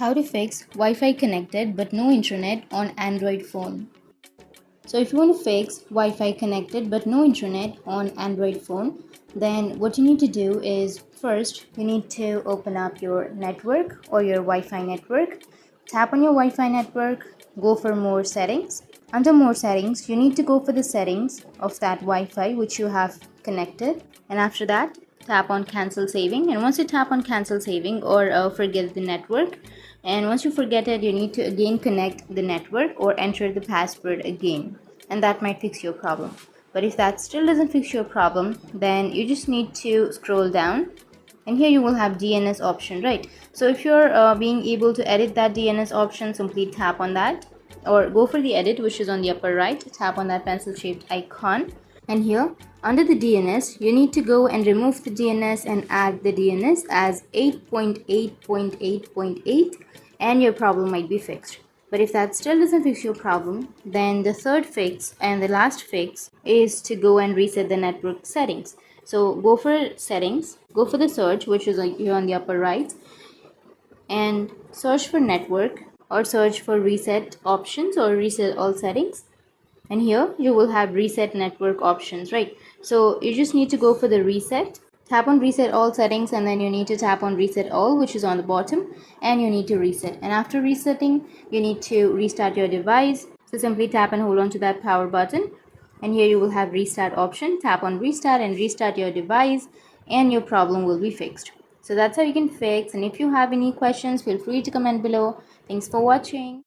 How to fix Wi-Fi connected but no internet on Android phone. So if you want to fix Wi-Fi connected but no internet on Android phone, then what you need to do is first you need to open up your network or your Wi-Fi network. Tap on your Wi-Fi network, go for more settings. Under more settings, you need to go for the settings of that Wi-Fi which you have connected, and after that tap on cancel saving. And once you tap on cancel saving or forget the network, and once you forget it, you need to again connect the network or enter the password again, and that might fix your problem. But if that still doesn't fix your problem, then you just need to scroll down, and here you will have DNS option, right? So if you're being able to edit that DNS option, simply tap on that or go for the edit, which is on the upper right. Tap on that pencil shaped icon, and here under the DNS you need to go and remove the DNS and add the DNS as 8.8.8.8, and your problem might be fixed. But if that still doesn't fix your problem, then the third fix and the last fix is to go and reset the network settings. So go for settings, go for the search, which is here on the upper right, and search for network or search for reset options or reset all settings. And here you will have reset network options, right? So you just need to go for the reset, tap on reset all settings, and then you need to tap on reset all, which is on the bottom, and you need to reset. And after resetting, you need to restart your device. So simply tap and hold on to that power button, and here you will have restart option. Tap on restart and restart your device, and your problem will be fixed. So that's how you can fix. And if you have any questions, feel free to comment below. Thanks for watching.